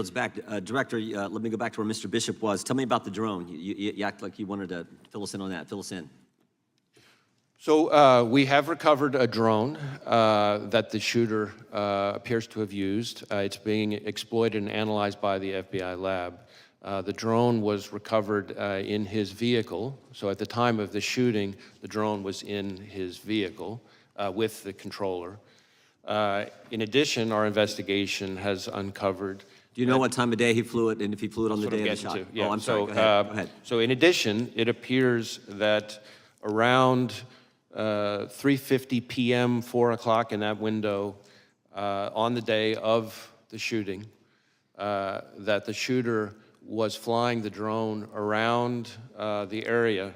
It's back. Director, let me go back to where Mr. Bishop was. Tell me about the drone. You act like you wanted to fill us in on that. Fill us in. So we have recovered a drone that the shooter appears to have used. It's being exploited and analyzed by the FBI lab. The drone was recovered in his vehicle. So at the time of the shooting, the drone was in his vehicle with the controller. In addition, our investigation has uncovered. Do you know what time of day he flew it, and if he flew it on the day of the shot? Yeah. Oh, I'm sorry. Go ahead. So in addition, it appears that around 3:50 p.m., 4 o'clock in that window, on the day of the shooting, that the shooter was flying the drone around the area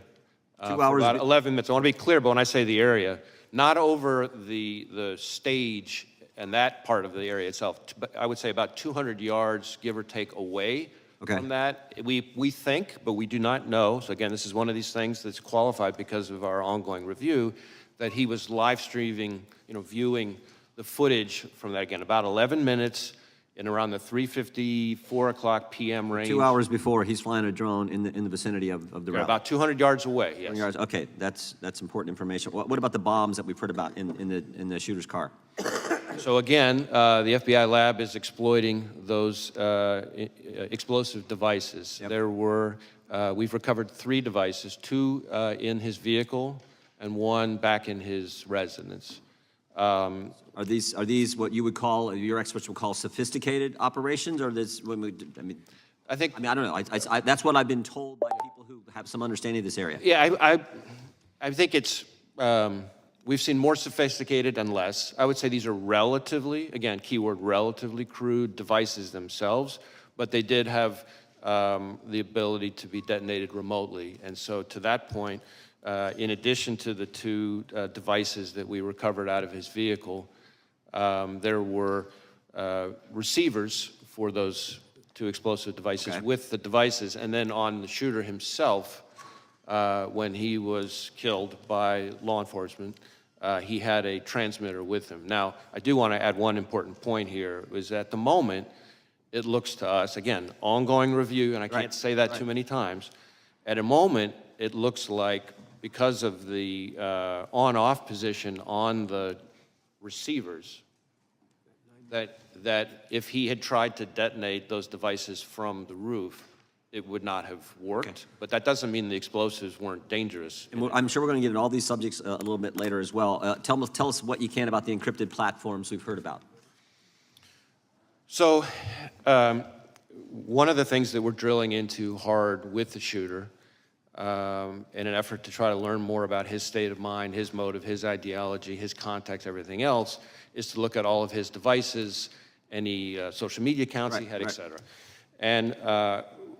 2 hours. for about 11 minutes. I want to be clear, but when I say the area, not over the stage and that part of the area itself, but I would say about 200 yards, give or take, away from that. We think, but we do not know, so again, this is one of these things that's qualified because of our ongoing review, that he was live streaming, viewing the footage from that, again, about 11 minutes in around the 3:50, 4 o'clock p.m. range. 2 hours before, he's flying a drone in the vicinity of the route. About 200 yards away, yes. 200 yards. Okay, that's important information. What about the bombs that we've heard about in the shooter's car? So again, the FBI lab is exploiting those explosive devices. Yep. There were, we've recovered 3 devices, 2 in his vehicle and 1 back in his residence. Are these what you would call, your experts would call sophisticated operations, or this? I don't know. That's what I've been told by people who have some understanding of this area. Yeah, I think it's. We've seen more sophisticated and less. I would say these are relatively, again, keyword relatively crude devices themselves, but they did have the ability to be detonated remotely. And so to that point, in addition to the 2 devices that we recovered out of his vehicle, there were receivers for those 2 explosive devices with the devices. And then on the shooter himself, when he was killed by law enforcement, he had a transmitter with him. Now, I do want to add one important point here, is at the moment, it looks to us, again, ongoing review, and I can't say that too many times, at a moment, it looks like because of the on-off position on the receivers, that if he had tried to detonate those devices from the roof, it would not have worked. But that doesn't mean the explosives weren't dangerous. And I'm sure we're going to get into all these subjects a little bit later as well. Tell us what you can about the encrypted platforms we've heard about. So one of the things that we're drilling into hard with the shooter in an effort to try to learn more about his state of mind, his motive, his ideology, his context, everything else, is to look at all of his devices, any social media accounts he had, et cetera. And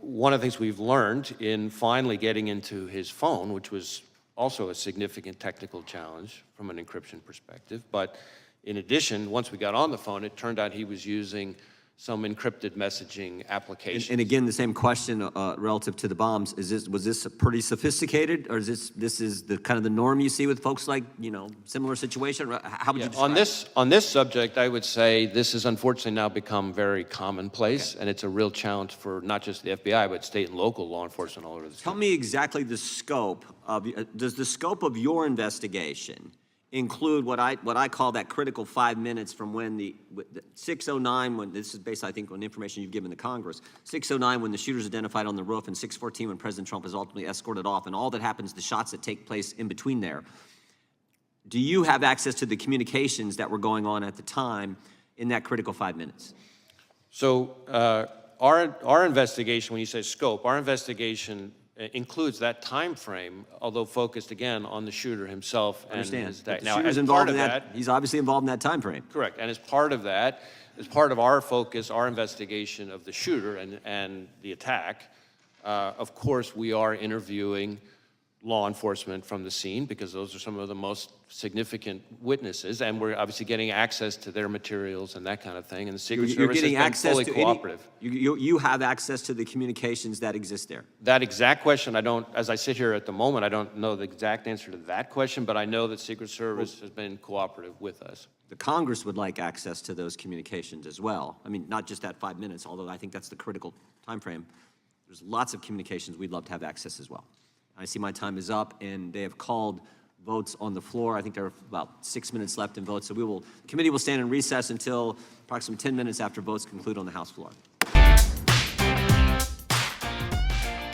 one of the things we've learned in finally getting into his phone, which was also a significant technical challenge from an encryption perspective, but in addition, once we got on the phone, it turned out he was using some encrypted messaging applications. And again, the same question relative to the bombs. Was this pretty sophisticated, or is this is the kind of the norm you see with folks like, similar situation? How would you describe it? On this subject, I would say this has unfortunately now become very commonplace, and it's a real challenge for not just the FBI, but state and local law enforcement all over the state. Tell me exactly the scope of, does the scope of your investigation include what I call that critical 5 minutes from when the 6:09, when this is based, I think, on information you've given to Congress, 6:09 when the shooter's identified on the roof, and 6:14 when President Trump is ultimately escorted off, and all that happens, the shots that take place in between there. Do you have access to the communications that were going on at the time in that critical 5 minutes? So our investigation, when you say scope, our investigation includes that time frame, although focused again on the shooter himself. I understand. And his day. Now, as part of that, he's obviously involved in that time frame. Correct. And as part of that, as part of our focus, our investigation of the shooter and the attack, of course, we are interviewing law enforcement from the scene, because those are some of the most significant witnesses, and we're obviously getting access to their materials and that kind of thing, and the Secret You're Service has getting been access fully to cooperative. you have access to the communications that exist there. That exact question, I don't, as I sit here at the moment, I don't know the exact answer to that question, but I know that Secret Service has been cooperative with us. The Congress would like access to those communications as well. I mean, not just that 5 minutes, although I think that's the critical time frame. There's lots of communications we'd love to have access as well. I see my time is up, and they have called votes on the floor. I think there are about 6 minutes left in votes, so the committee will stand in recess until approximately 10 minutes after votes conclude on the House floor.